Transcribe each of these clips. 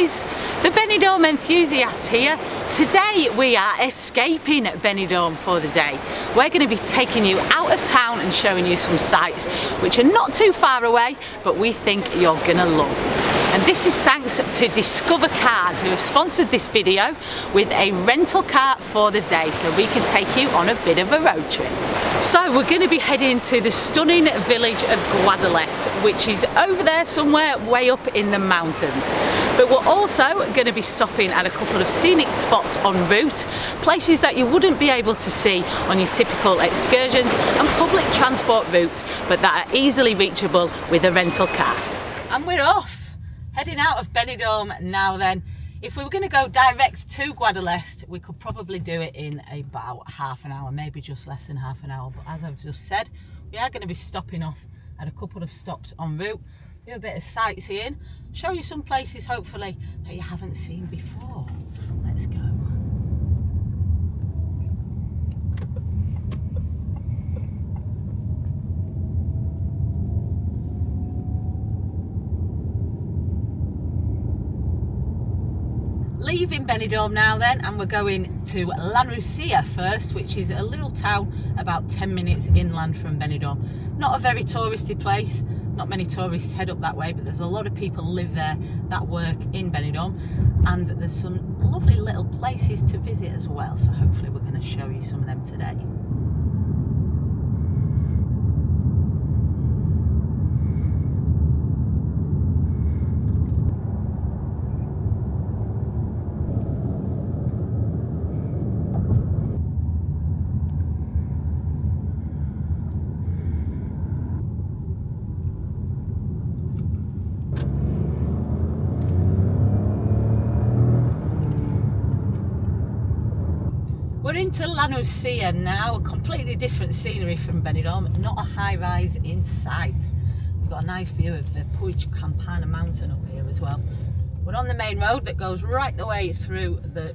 guys, the Benidorm Enthusiast here. Today we are escaping Benidorm for the day. We're going to be taking you out of town and showing you some sights which are not too far away, but we think you're going to love. And this is thanks to Discover Cars, who have sponsored this video with a rental car for the day, so we can take you on a bit of a road trip. So we're going to be heading to the stunning village of Guadalest, which is over there somewhere way up in the mountains. But we're also going to be stopping at a couple of scenic spots en route, places that you wouldn't be able to see on your typical excursions and public transport routes, but that are easily reachable with a rental car. And we're off! Heading out of Benidorm now then. If we were going to go direct to Guadalest, we could probably do it in about half an hour, maybe just less than half an hour. But as I've just said, we are going to be stopping off at a couple of stops en route, do a bit of sightseeing, show you some places hopefully that you haven't seen before. Let's go. Leaving Benidorm now then, and we're going to Nucia first, which is a little town about 10 minutes inland from Benidorm. Not a very touristy place, not many tourists head up that way, but there's a lot of people live there that work in Benidorm, and there's some lovely little places to visit as well, so hopefully we're going to show you some of them today. We're into Nucia now, a completely different scenery from Benidorm, not a high-rise in sight. We've got a nice view of the Puig Campana mountain up here as well. We're on the main road that goes right the way through the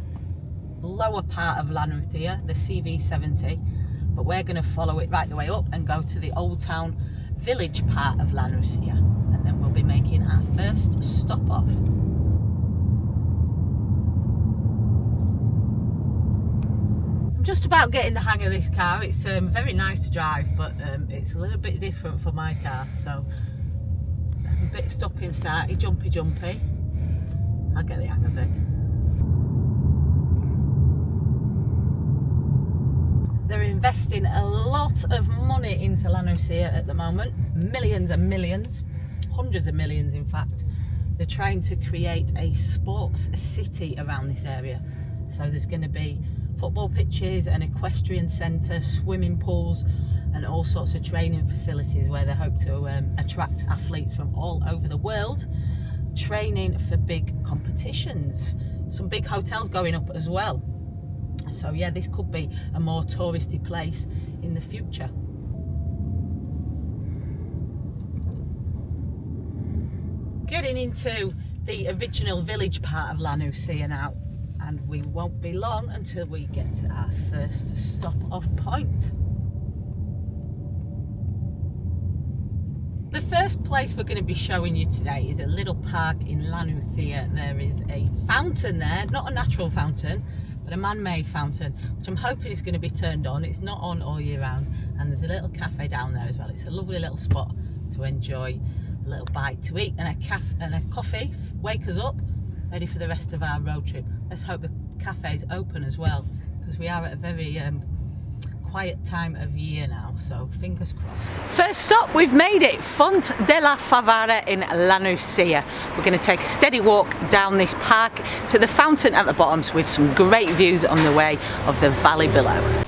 lower part of Nucia, the CV70, but we're going to follow it right the way up and go to the old town village part of Nucia, and then we'll be making our first stop off. I'm just about getting the hang of this car. It's very nice to drive, but it's a little bit different for my car, so a bit stoppy and starty, jumpy. I'll get the hang of it. They're investing a lot of money into Nucia at the moment, millions and millions, hundreds of millions in fact. They're trying to create a sports city around this area, so there's going to be football pitches, an equestrian centre, swimming pools, and all sorts of training facilities where they hope to attract athletes from all over the world training for big competitions. Some big hotels going up as well. So yeah, this could be a more touristy place in the future. Getting into the original village part of Nucia now, and we won't be long until we get to our first stop off point. The first place we're going to be showing you today is a little park in Nucia. There is a fountain there, not a natural fountain, but a man-made fountain, which I'm hoping is going to be turned on. It's not on all year round, and there's a little cafe down there as well. It's a lovely little spot to enjoy a little bite to eat and a coffee, wake us up, ready for the rest of our road trip. Let's hope the cafe's open as well, because we are at a very quiet time of year now, so fingers crossed. First stop, we've made it, Font de la Favara in Nucia. We're going to take a steady walk down this park to the fountain at the bottom with some great views on the way of the valley below.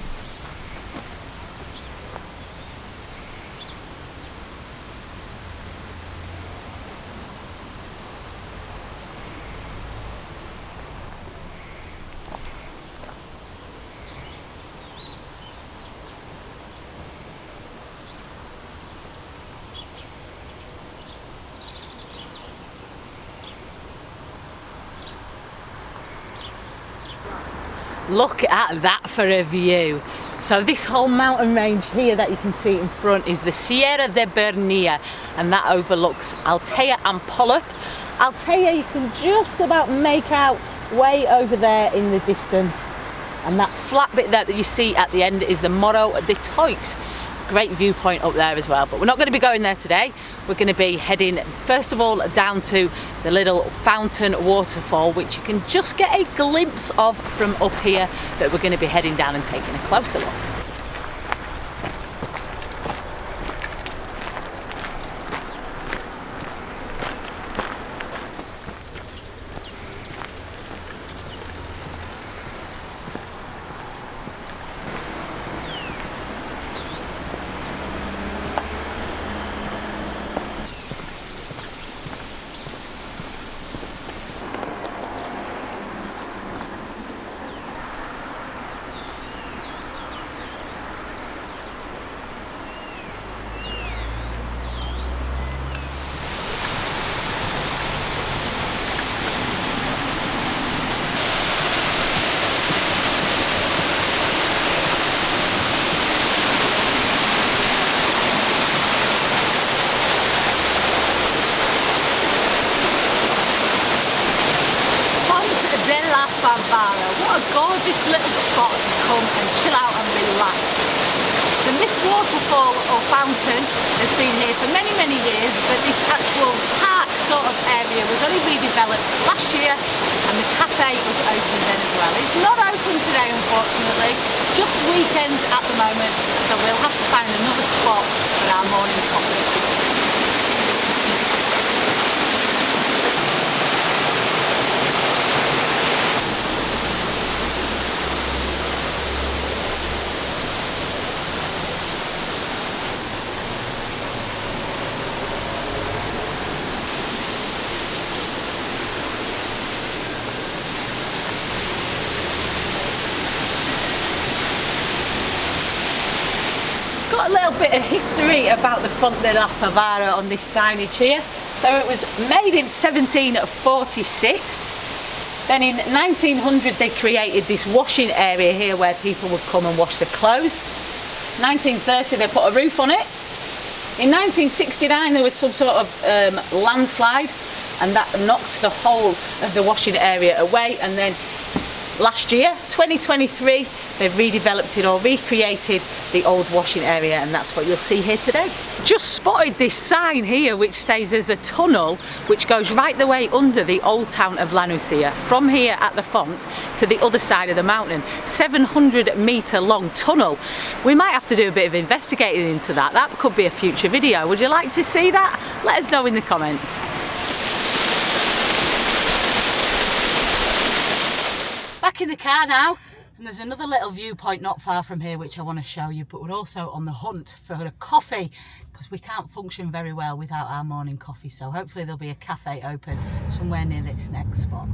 Look at that for a view. So this whole mountain range here that you can see in front is the Sierra de Bernia, and that overlooks Altea and Polop, I'll tell you, you can just about make out way over there in the distance, and that flat bit there that you see at the end is the Morro de Toix. Great viewpoint up there as well, but we're not going to be going there today. We're going to be heading first of all down to the little fountain waterfall, which you can just get a glimpse of from up here, that we're going to be heading down and taking a closer look. Favara. What a gorgeous little spot to come and chill out and relax. And this waterfall or fountain has been here for many, many years, but this actual park sort of area was only redeveloped last year, and the cafe was open then as well. It's not open today, unfortunately, just weekends at the moment, so we'll have to find another spot for our morning coffee. Got a little bit of history about the Font de la Favara on this signage here. So it was made in 1746. Then in 1900 they created this washing area here where people would come and wash their clothes. 1930 they put a roof on it. In 1969 there was some sort of landslide, and that knocked the whole of the washing area away, and then last year, 2023, they've redeveloped it or recreated the old washing area, and that's what you'll see here today. Just spotted this sign here which says there's a tunnel which goes right the way under the old town of La Nucia, from here at the font to the other side of the mountain. 700-metre long tunnel. We might have to do a bit of investigating into that. That could be a future video. Would you like to see that? Let us know in the comments. Back in the car now, and there's another little viewpoint not far from here which I want to show you, but we're also on the hunt for a coffee because we can't function very well without our morning coffee, so hopefully there'll be a cafe open somewhere near this next spot.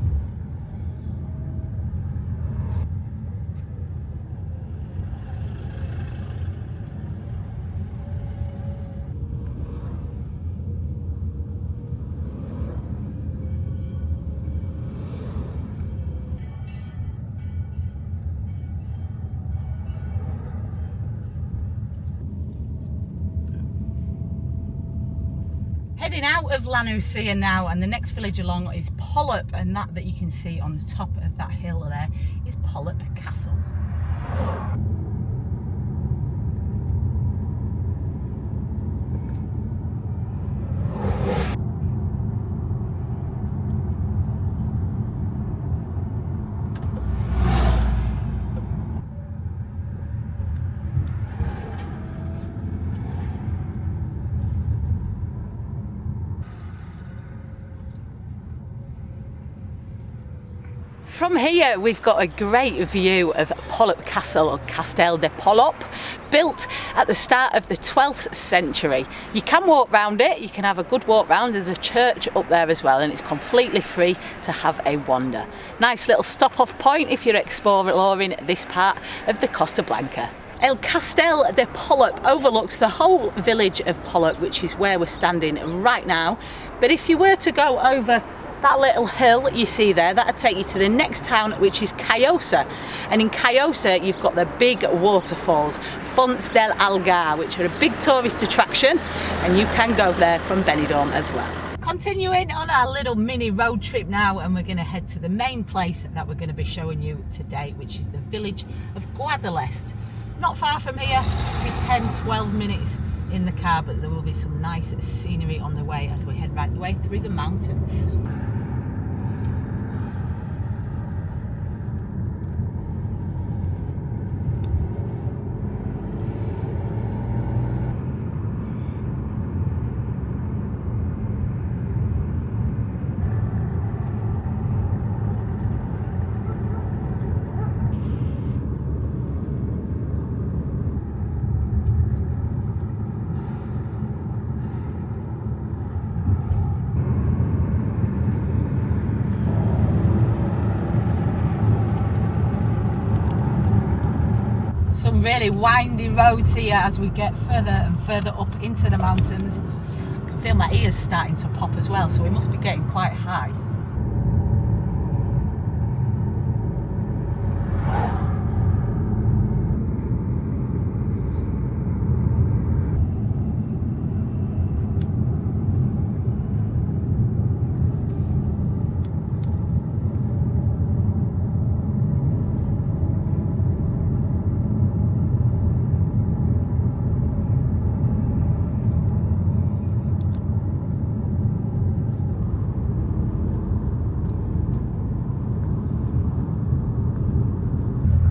Heading out of La Nucia now, and the next village along is Polop, and that you can see on the top of that hill there is Polop Castle. From here we've got a great view of Polop Castle, or Castel de Polop, built at the start of the 12th century. You can walk round it, you can have a good walk round. There's a church up there as well, and it's completely free to have a wander. Nice little stop off point if you're exploring this part of the Costa Blanca. El Castel de Polop overlooks the whole village of Polop, which is where we're standing right now. But if you were to go over that little hill you see there, that'll take you to the next town, which is Callosa. And in Callosa you've got the big waterfalls, Fonts del Algar, which are a big tourist attraction, and you can go there from Benidorm as well. Continuing on our little mini road trip now, and we're going to head to the main place that we're going to be showing you today, which is the village of Guadalest. Not far from here, maybe 10-12 minutes in the car, but there will be some nice scenery on the way as we head right the way through the mountains. Some really windy roads here as we get further and further up into the mountains. I can feel my ears starting to pop as well, so we must be getting quite high.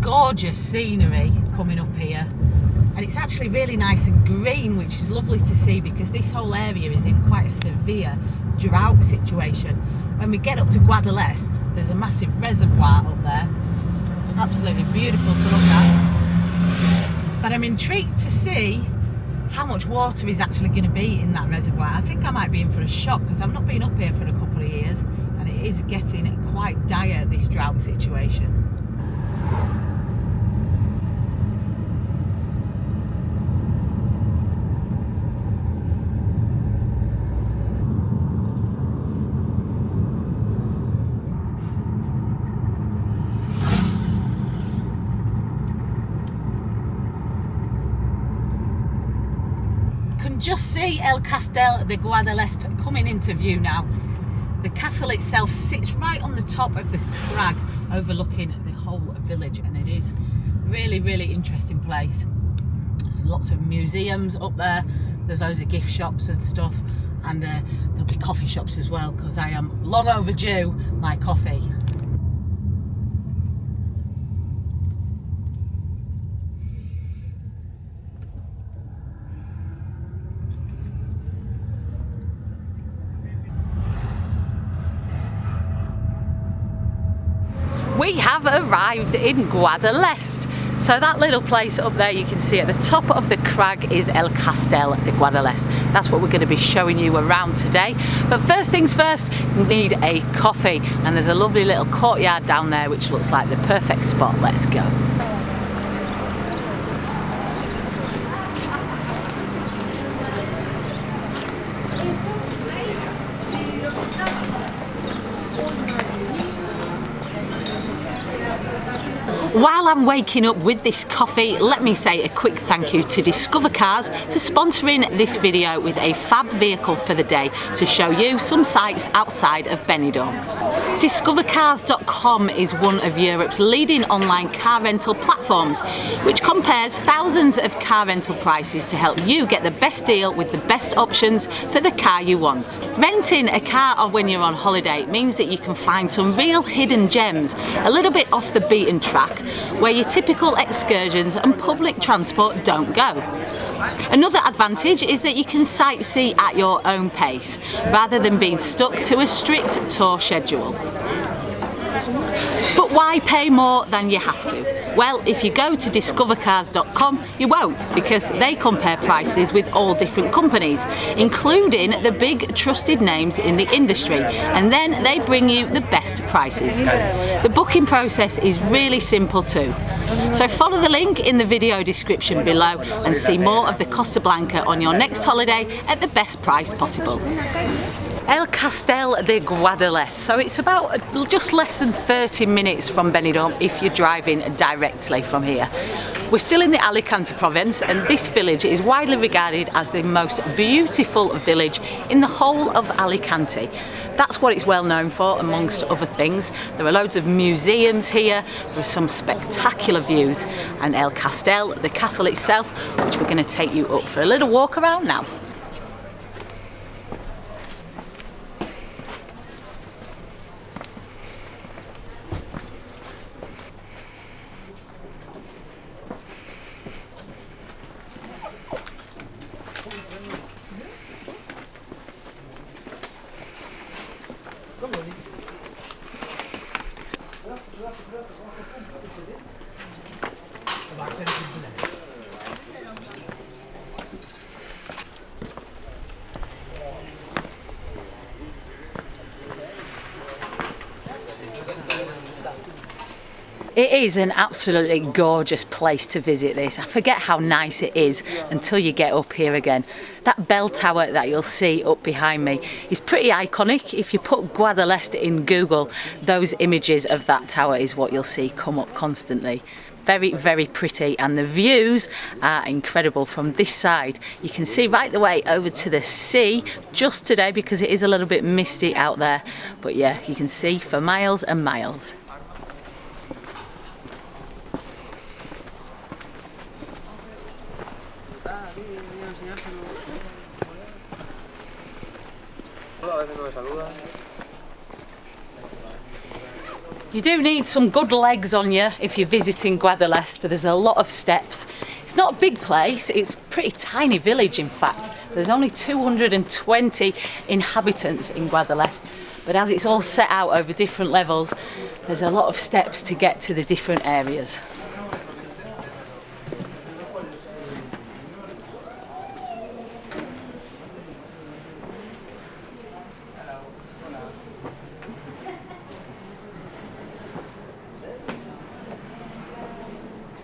Gorgeous scenery coming up here, and it's actually really nice and green, which is lovely to see because this whole area is in quite a severe drought situation. When we get up to Guadalest, there's a massive reservoir up there, absolutely beautiful to look at, but I'm intrigued to see how much water is actually going to be in that reservoir. I think I might be in for a shock because I've not been up here for a couple of years, and it is getting quite dire, this drought situation. Just see El Castel de Guadalest coming into view now. The castle itself sits right on the top of the crag overlooking the whole village, and it is really, really interesting place. There's lots of museums up there, there's loads of gift shops and stuff, and there'll be coffee shops as well because I am long overdue my coffee. We have arrived in Guadalest. So that little place up there you can see at the top of the crag is El Castel de Guadalest. That's what we're going to be showing you around today. But first things first, we need a coffee, and there's a lovely little courtyard down there which looks like the perfect spot. Let's go. While I'm waking up with this coffee, let me say a quick thank you to Discover Cars for sponsoring this video with a fab vehicle for the day to show you some sights outside of Benidorm. Discovercars.com is one of Europe's leading online car rental platforms, which compares thousands of car rental prices to help you get the best deal with the best options for the car you want. Renting a car or when you're on holiday means that you can find some real hidden gems, a little bit off the beaten track, where your typical excursions and public transport don't go. Another advantage is that you can sightsee at your own pace, rather than being stuck to a strict tour schedule. But why pay more than you have to? Well, if you go to discovercars.com, you won't, because they compare prices with all different companies, including the big trusted names in the industry, and then they bring you the best prices. The booking process is really simple too. So follow the link in the video description below and see more of the Costa Blanca on your next holiday at the best price possible. El Castel de Guadalest. So it's about just less than 30 minutes from Benidorm if you're driving directly from here. We're still in the Alicante province, and this village is widely regarded as the most beautiful village in the whole of Alicante. That's what it's well known for, amongst other things. There are loads of museums here, there are some spectacular views, and El Castel, the castle itself, which we're going to take you up for a little walk around now. It is an absolutely gorgeous place to visit this. I forget how nice it is until you get up here again. That bell tower that you'll see up behind me is pretty iconic. If you put Guadalest in Google, those images of that tower is what you'll see come up constantly. Very, very pretty, and the views are incredible from this side. You can see right the way over to the sea just today because it is a little bit misty out there. But yeah, you can see for miles and miles. You do need some good legs on you if you're visiting Guadalest. There's a lot of steps. It's not a big place, it's a pretty tiny village in fact. There's only 220 inhabitants in Guadalest, but as it's all set out over different levels, there's a lot of steps to get to the different areas.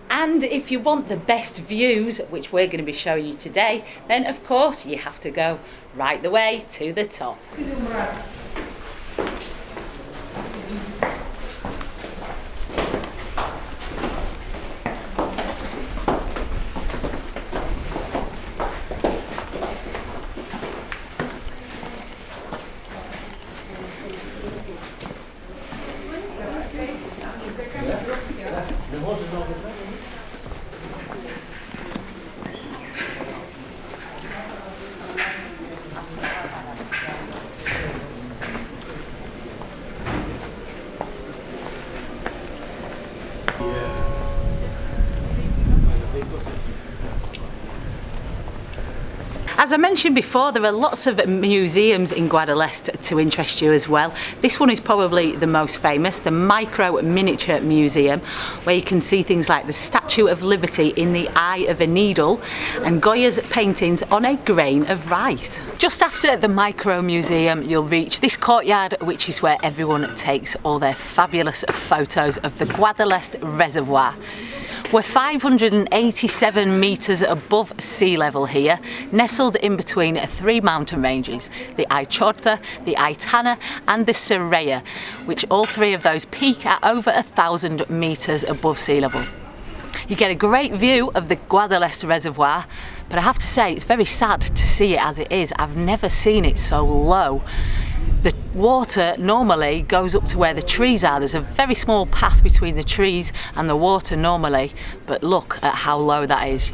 And if you want the best views, which we're going to be showing you today, then of course you have to go right the way to the top. As I mentioned before, there are lots of museums in Guadalest to interest you as well. This one is probably the most famous, the Micro Miniature Museum, where you can see things like the Statue of Liberty in the eye of a needle and Goya's paintings on a grain of rice. Just after the Micro Museum, you'll reach this courtyard, which is where everyone takes all their fabulous photos of the Guadalest Reservoir. We're 587 metres above sea level here, nestled in between three mountain ranges, the Ichorta, the Aitana and the Seraya, which all three of those peak at over 1,000 metres above sea level. You get a great view of the Guadalest Reservoir, but I have to say it's very sad to see it as it is. I've never seen it so low. The water normally goes up to where the trees are. There's a very small path between the trees and the water normally, but look at how low that is.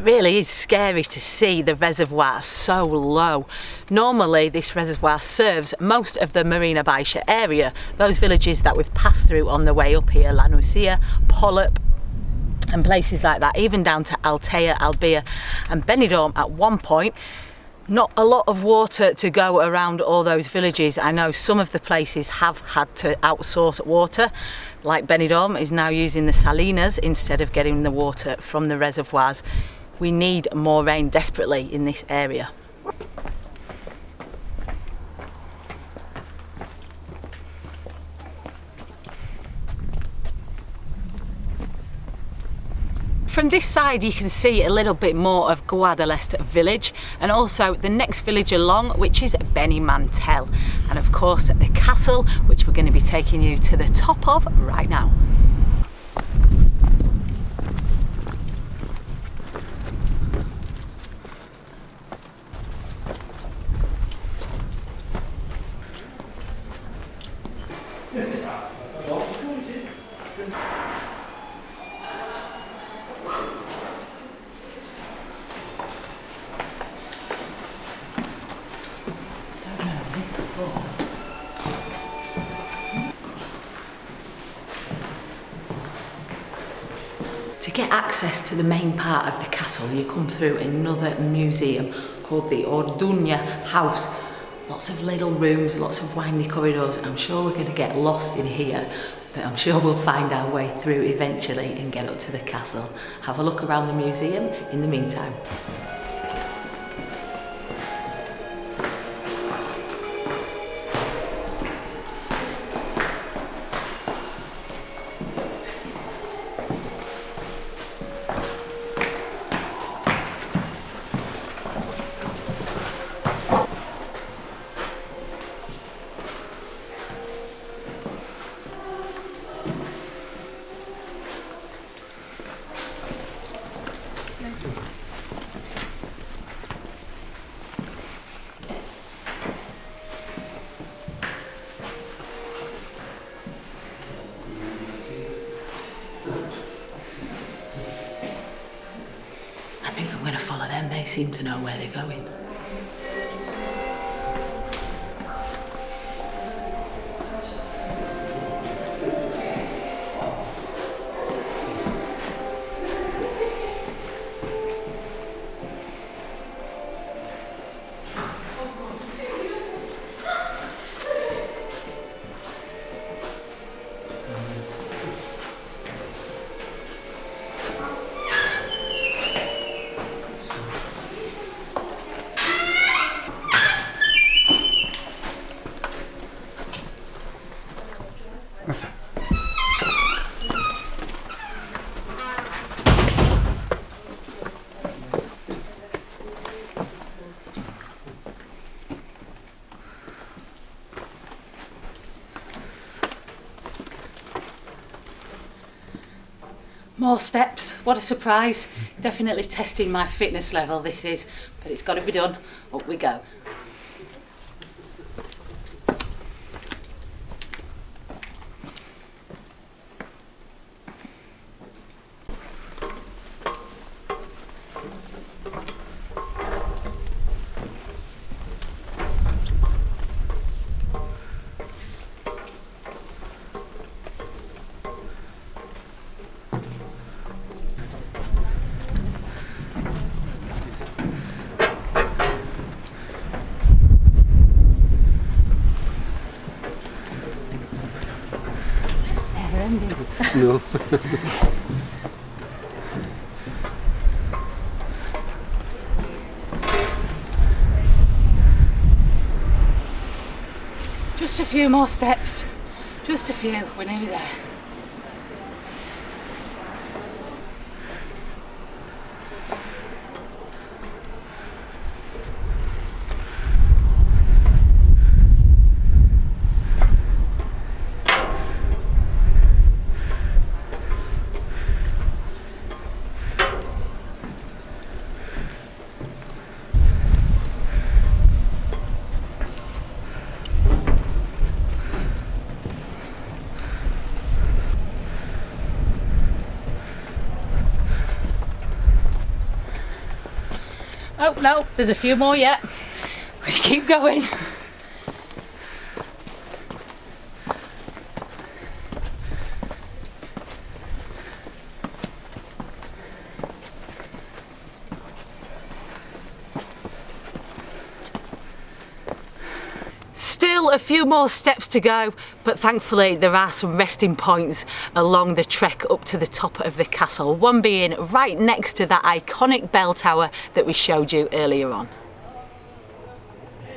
Really is scary to see the reservoir so low. Normally this reservoir serves most of the Marina Baixa area, those villages that we've passed through on the way up here, La Nucia, Polop and places like that, even down to Altea, Albia and Benidorm at one point. Not a lot of water to go around all those villages. I know some of the places have had to outsource water, like Benidorm is now using the salinas instead of getting the water from the reservoirs. We need more rain desperately in this area. From this side you can see a little bit more of Guadalest village, and also the next village along, which is Benimantel, and of course the castle, which we're going to be taking you to the top of right now. To get access to the main part of the castle, you come through another museum called the Orduña House. Lots of little rooms, lots of windy corridors. I'm sure we're going to get lost in here, but I'm sure we'll find our way through eventually and get up to the castle. Have a look around the museum in the meantime. I think I'm going to follow them, they seem to know where they're going. More steps, what a surprise. Definitely testing my fitness level this is, but it's got to be done. Up we go. No. Just a few more steps, just a few, we're nearly there. Oh no, there's a few more yet. We keep going. a few more steps to go, but thankfully there are some resting points along the trek up to the top of the castle, one being right next to that iconic bell tower that we showed you earlier on.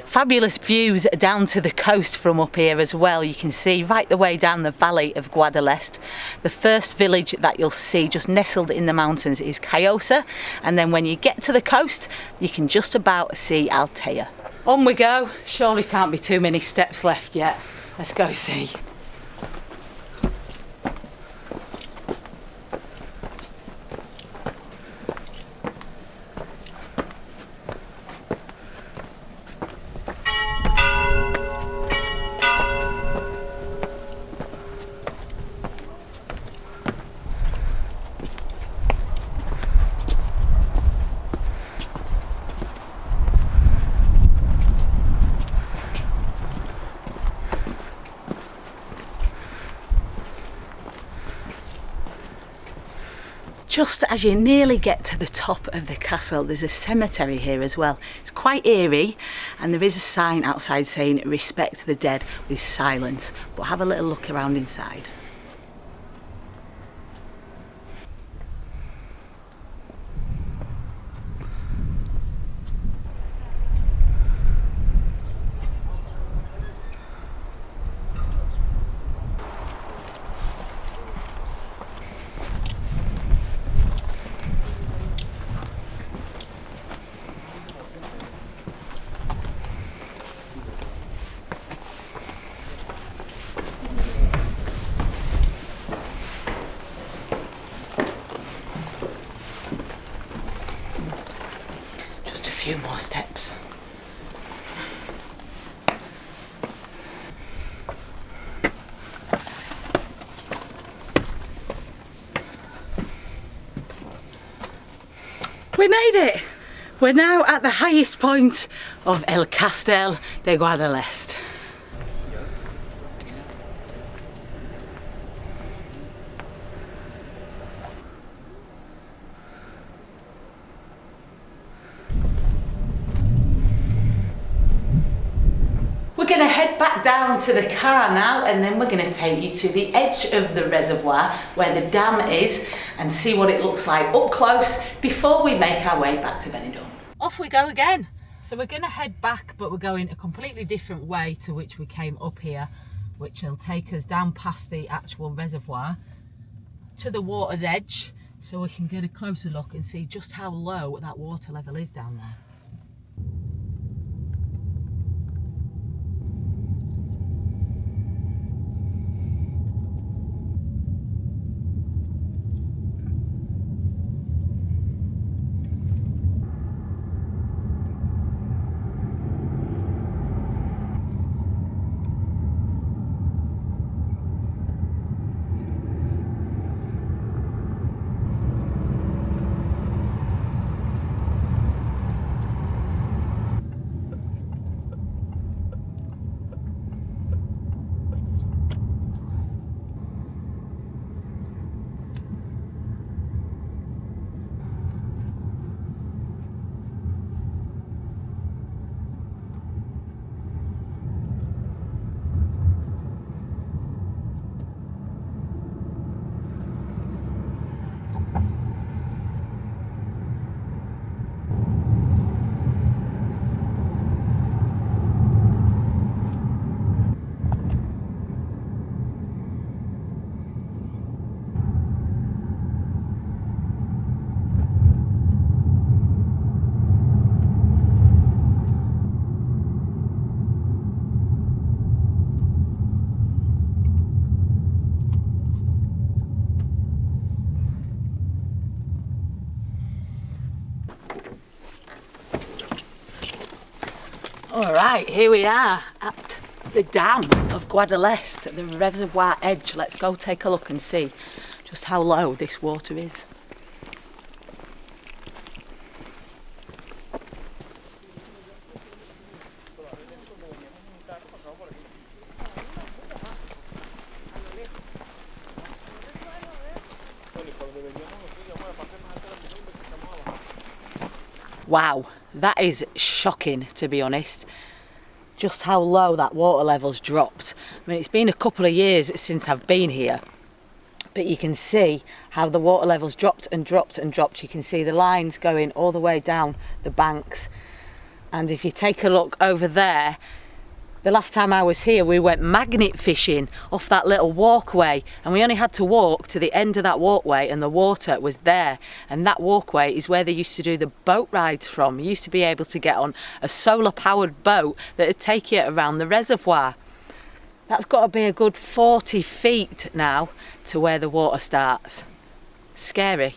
Fabulous views down to the coast from up here as well. You can see right the way down the valley of Guadalest. The first village that you'll see just nestled in the mountains is Callosa, and then when you get to the coast you can just about see Altea. On we go. Surely can't be too many steps left yet. Let's go see. Just as you nearly get to the top of the castle, there's a cemetery here as well. It's quite eerie, and there is a sign outside saying respect the dead with silence, but have a little look around inside. Few more steps. We made it! We're now at the highest point of El Castel de Guadalest. We're going to head back down to the car now, and then we're going to take you to the edge of the reservoir where the dam is and see what it looks like up close before we make our way back to Benidorm. Off we go again. So we're going to head back, but we're going a completely different way to which we came up here, which will take us down past the actual reservoir to the water's edge so we can get a closer look and see just how low that water level is down there. Alright, here we are at the dam of Guadalest, at the reservoir edge. Let's go take a look and see just how low this water is. Wow, that is shocking, to be honest. just how low that water level's dropped. I mean, it's been a couple of years since I've been here, but you can see how the water level's dropped and dropped and dropped. You can see the lines going all the way down the banks. And if you take a look over there, the last time I was here, we went magnet fishing off that little walkway, and we only had to walk to the end of that walkway and the water was there. And that walkway is where they used to do the boat rides from. You used to be able to get on a solar powered boat that would take you around the reservoir. That's got to be a good 40 feet now to where the water starts. Scary.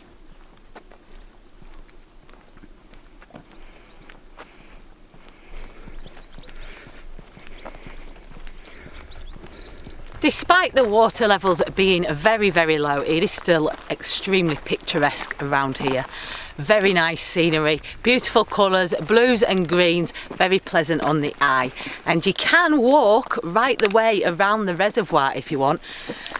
Despite the water levels being very, very low, it is still extremely picturesque around here. Very nice scenery, beautiful colours, blues and greens, very pleasant on the eye. And you can walk right the way around the reservoir if you want.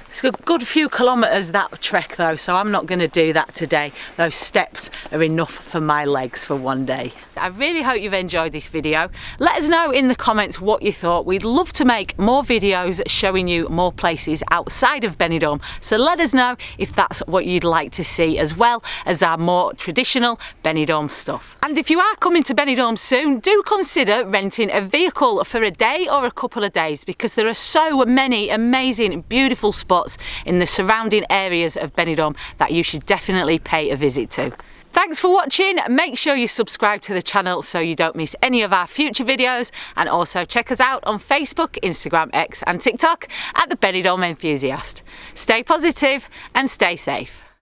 It's a good few kilometres that trek though, so I'm not going to do that today. Those steps are enough for my legs for one day. I really hope you've enjoyed this video. Let us know in the comments what you thought. We'd love to make more videos showing you more places outside of Benidorm, so let us know if that's what you'd like to see, as well as our more traditional Benidorm stuff. And if you are coming to Benidorm soon, do consider renting a vehicle for a day or a couple of days, because there are so many amazing, beautiful spots in the surrounding areas of Benidorm that you should definitely pay a visit to. Thanks for watching. Make sure you subscribe to the channel so you don't miss any of our future videos, and also check us out on Facebook, Instagram, X and TikTok at the Benidorm Enthusiast. Stay positive and stay safe.